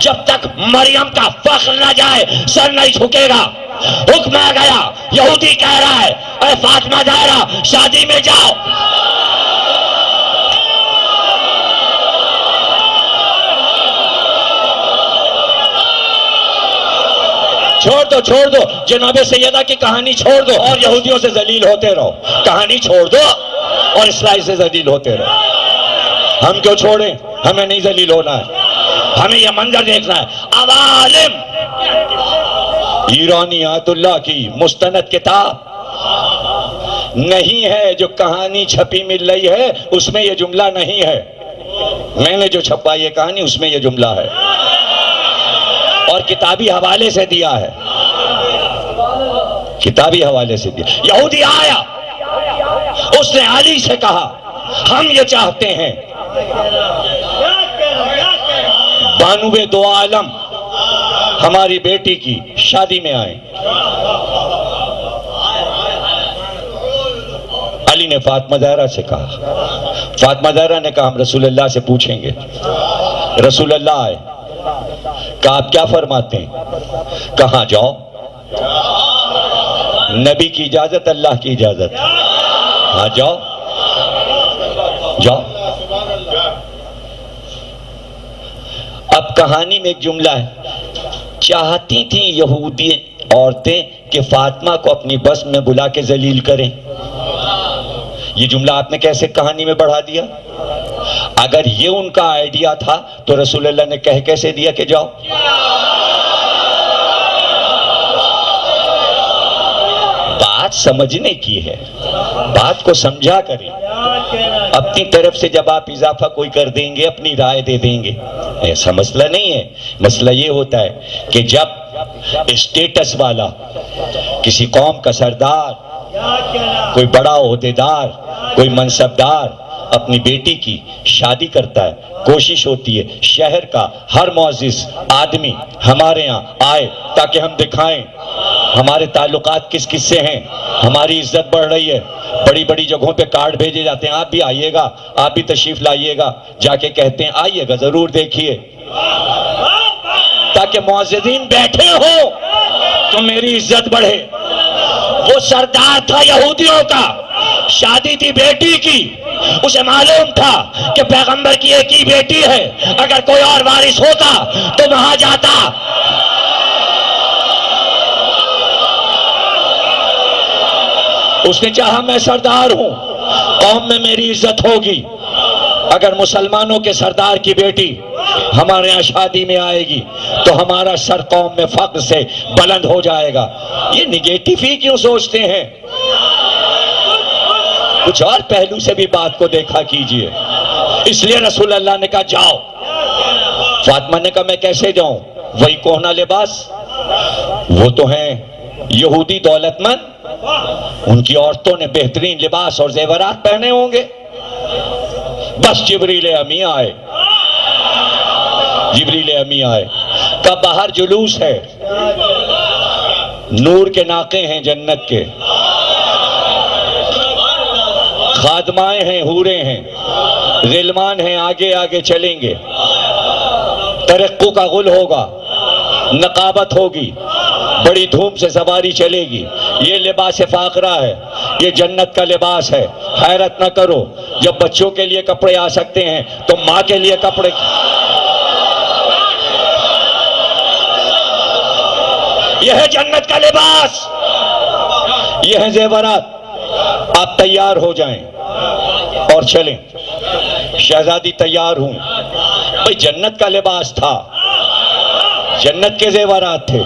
जब तक मरियम का फख्र न जाए सर नहीं झुकेगा। हुक्म आ गया, यहूदी कह रहा है अरे फातिमा ज़हरा शादी में जाओ। छोड़ दो जनाबे सैयदा की कहानी छोड़ दो और यहूदियों से जलील होते रहो। कहानी छोड़ दो और इस्राइल से जलील होते रहो। हम क्यों छोड़ें? हमें नहीं जलील होना है, हमें यह मंजर देखना है। अवालिम ईरानियातुल्लाह की मुस्तनद किताब नहीं है जो कहानी छपी मिल रही है, उसमें यह जुमला नहीं है। मैंने जो छपा ये कहानी उसमें यह जुमला है और किताबी हवाले से दिया है, किताबी हवाले से दिया। यहूदी आया, उसने अली से कहा हम ये चाहते हैं बानुवे दो आलम हमारी बेटी की शादी में आए। अली ने फातिमा ज़हरा से कहा, फातिमा ज़हरा ने कहा हम रसूलुल्लाह से पूछेंगे। रसूलुल्लाह आए, कहा आप क्या फरमाते हैं? कहाँ जाओ? नबी की इजाजत, अल्लाह की इजाजत। हाँ जाओ जाओ। अब कहानी में एक जुमला है, चाहती थी यहूदी औरतें कि फातिमा को अपनी बस में बुला के जलील करें। ये जुमला आपने कैसे कहानी में बढ़ा दिया? अगर ये उनका आइडिया था तो रसूलुल्लाह ने कह कैसे दिया कि जाओ? बात समझने की है, बात को समझा करें। अपनी तरफ से जब आप इजाफा कोई कर देंगे, अपनी राय दे देंगे, ऐसा मसला नहीं है। मसला ये होता है कि जब स्टेटस वाला किसी कौम का सरदार, कोई बड़ा ओहदेदार, कोई मनसबदार अपनी बेटी की शादी करता है, कोशिश होती है शहर का हर मुअज़्ज़िज़ आदमी हमारे यहाँ आए ताकि हम दिखाएं हमारे ताल्लुकात किस किस से हैं, हमारी इज्जत बढ़ रही है। बड़ी बड़ी जगहों पे कार्ड भेजे जाते हैं, आप भी आइएगा, आप भी तशरीफ लाइएगा। जाके कहते हैं आइएगा, जरूर देखिए, ताकि मुअज़्ज़िज़ीन बैठे हो तो मेरी इज्जत बढ़े। वो सरदार था यहूदियों का, शादी थी बेटी की, उसे मालूम था कि पैगंबर की एक ही बेटी है, अगर कोई और वारिस होता तो वहां जाता। उसने चाहा मैं सरदार हूं, कौम में मेरी इज्जत होगी, अगर मुसलमानों के सरदार की बेटी हमारे यहाँ शादी में आएगी तो हमारा सर कौम में फख्र से बुलंद हो जाएगा। ये निगेटिव ही क्यों सोचते हैं? कुछ और पहलू से भी बात को देखा कीजिए। इसलिए रसूलुल्लाह ने कहा जाओ। फातिमा ने कहा मैं कैसे जाऊं? वही कोहना लिबास, वो तो हैं यहूदी दौलतमंद, उनकी औरतों ने बेहतरीन लिबास और जेवरात पहने होंगे। बस जिब्रील अमी आए, जिब्रील अमी आए, कब बाहर जुलूस है, नूर के नाके हैं जन्नत के, खादमाएं हैं, हूरें हैं, गिलमान हैं, आगे आगे चलेंगे, तरक्कू का गुल होगा, नकाबत होगी, बड़ी धूम से सवारी चलेगी। ये लिबास फाकरा है, ये जन्नत का लिबास है। हैरत न करो, जब बच्चों के लिए कपड़े आ सकते हैं तो माँ के लिए कपड़े। यह है जन्नत का लिबास, यह है जेवरात। आप तैयार हो जाएं और चलें। शहजादी तैयार हूं। भाई जन्नत का लिबास था, जन्नत के जेवरात थे,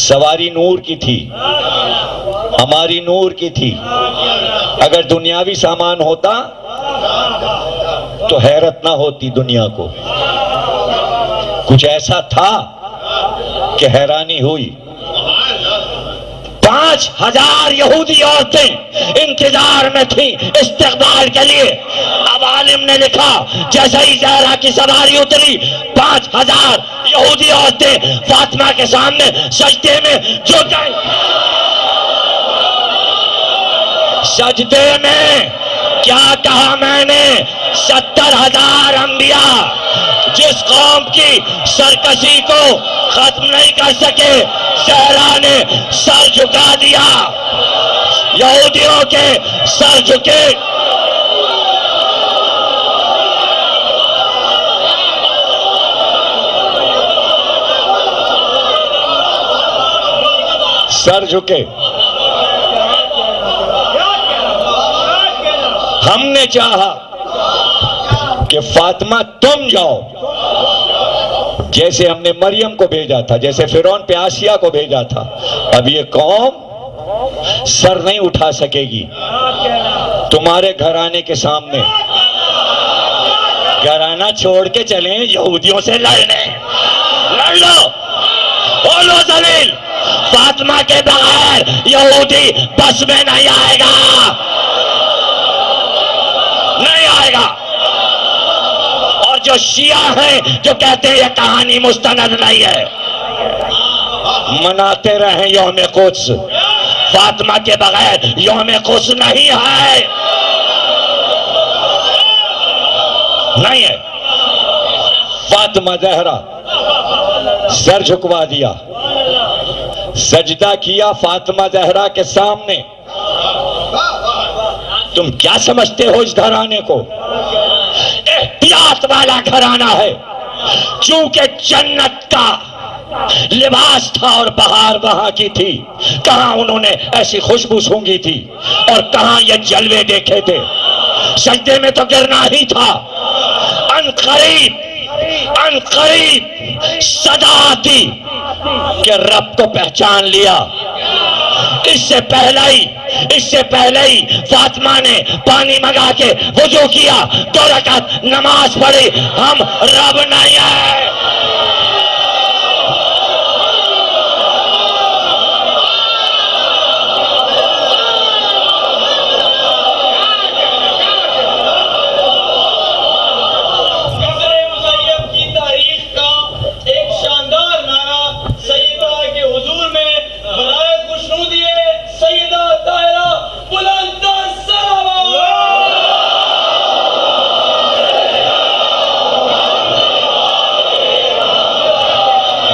सवारी नूर की थी, हमारी नूर की थी। अगर दुनियावी सामान होता तो हैरत ना होती दुनिया को। कुछ ऐसा था कि हैरानी हुई। 5000 यहूदी औरतें इंतजार में थी इस्तकबाल के लिए। अवालिम ने लिखा जैसे ही ज़हरा की सवारी उतरी 5000 यहूदी औरतें फातिमा के सामने सजदे में झुक गई। सजदे में क्या कहा मैंने? 70,000 अंबिया जिस कौम की सरकशी को खत्म नहीं कर सके, ज़हरा ने सर झुका दिया। यहूदियों के सर झुके। सर झुके। हमने चाहा कि फातिमा तुम जाओ, जैसे हमने मरियम को भेजा था, जैसे फिरौन पे आसिया को भेजा था। अब ये कौम सर नहीं उठा सकेगी तुम्हारे घराने के सामने। घराना छोड़ के चलें यहूदियों से लड़ने। लड़ लो, बोलो जलील। फातिमा के बगैर यहूदी बस में नहीं आएगा, नहीं आएगा। और जो शिया हैं जो कहते हैं ये कहानी मुस्तनद नहीं है, मनाते रहे यौम कुद्स। फातिमा के बगैर यौम कुद्स नहीं है, नहीं है। फातिमा ज़हरा सर झुकवा दिया, सजदा किया फातिमा ज़हरा के सामने। तुम क्या समझते हो इस घराने को? एहतियात वाला घराना है। चूंकि जन्नत का लिबास था और बहार वहां की थी, कहां उन्होंने ऐसी खुशबू सूंघी थी और कहां ये जलवे देखे थे। सजदे में तो गिरना ही था। अनकरीब सदा आती कि रब को पहचान लिया। इससे पहले ही फातिमा ने पानी मंगा के वुजू किया, 2 रकात नमाज पढ़ी। हम रब नहीं है।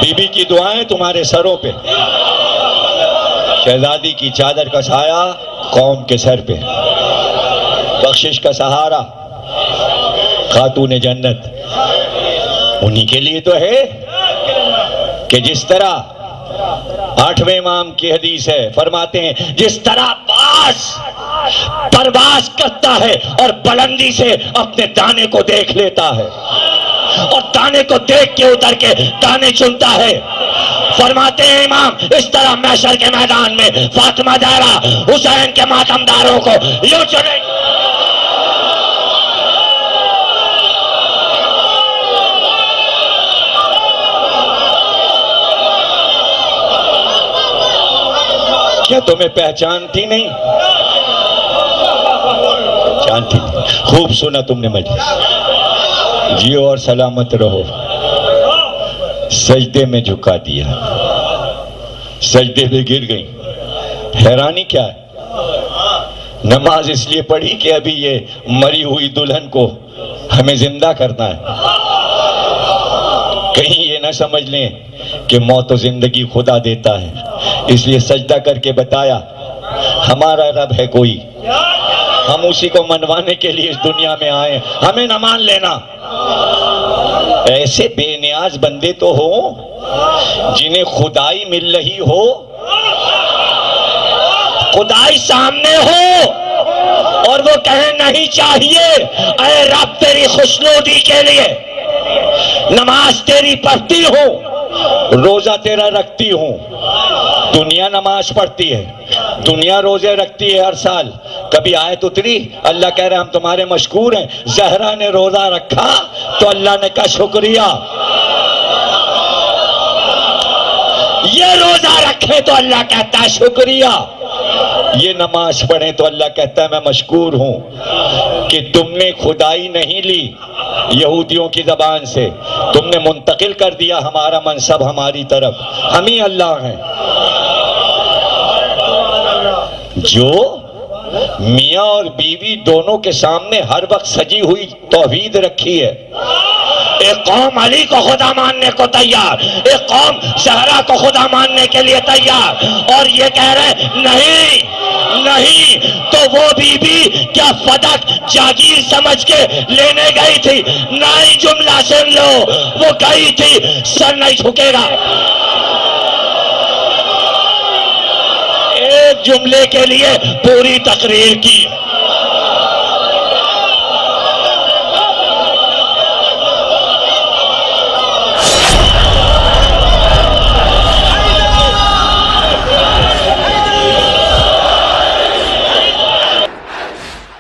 बीबी की दुआएं तुम्हारे सरों पे, शहजादी की चादर का साया कौम के सर पे, बख्शिश का सहारा खातून जन्नत उन्हीं के लिए तो है कि जिस तरह 8वें इमाम की हदीस है, फरमाते हैं जिस तरह बाज परवाज करता है और बुलंदी से अपने दाने को देख लेता है और दाने को देख के उतर के दाने चुनता है, फरमाते हैं इमाम, इस तरह महशर के मैदान में फातिमा ज़हरा हुसैन के मातमदारों को यूं चुने। क्या तुम्हें पहचानती नहीं? पहचानती। खूब सुना तुमने मजलिस। जियो और सलामत रहो। सजदे में झुका दिया, सजदे में गिर गई। हैरानी क्या है? नमाज इसलिए पढ़ी कि अभी ये मरी हुई दुल्हन को हमें जिंदा करना है। कहीं ये ना समझ लें कि मौत और जिंदगी खुदा देता है, इसलिए सजदा करके बताया हमारा रब है कोई, हम उसी को मनवाने के लिए इस दुनिया में आए, हमें न मान लेना। ऐसे बेनियाज बंदे तो हो जिन्हें खुदाई मिल रही हो, खुदाई सामने हो और वो कहे नहीं चाहिए अरे रब तेरी खुशनुदी के लिए नमाज तेरी पढ़ती हूं, रोजा तेरा रखती हूं। दुनिया नमाज पढ़ती है, दुनिया रोजे रखती है हर साल। कभी आयत उतरी अल्लाह कह रहे हम तुम्हारे मशकूर हैं, ज़हरा ने रोजा रखा तो अल्लाह ने कहा शुक्रिया। ये रोजा रखे तो अल्लाह कहता है शुक्रिया, ये नमाज पढ़े तो अल्लाह कहता है मैं मशकूर हूं कि तुमने खुदाई नहीं ली यहूदियों की जबान से, तुमने मुंतकिल कर दिया हमारा मनसब हमारी तरफ, हम ही अल्लाह हैं। जो मियाँ और बीवी दोनों के सामने हर वक्त सजी हुई तौहीद रखी है, एक कौम अली को खुदा मानने को तैयार, एक कौम सहरा को खुदा मानने के लिए तैयार, और ये कह रहे नहीं नहीं। तो वो बीबी क्या फदक जागीर समझ के लेने गई थी? नहीं, जुमला सुन लो, वो गई थी सर नहीं झुकेगा। एक जुमले के लिए पूरी तकरीर की।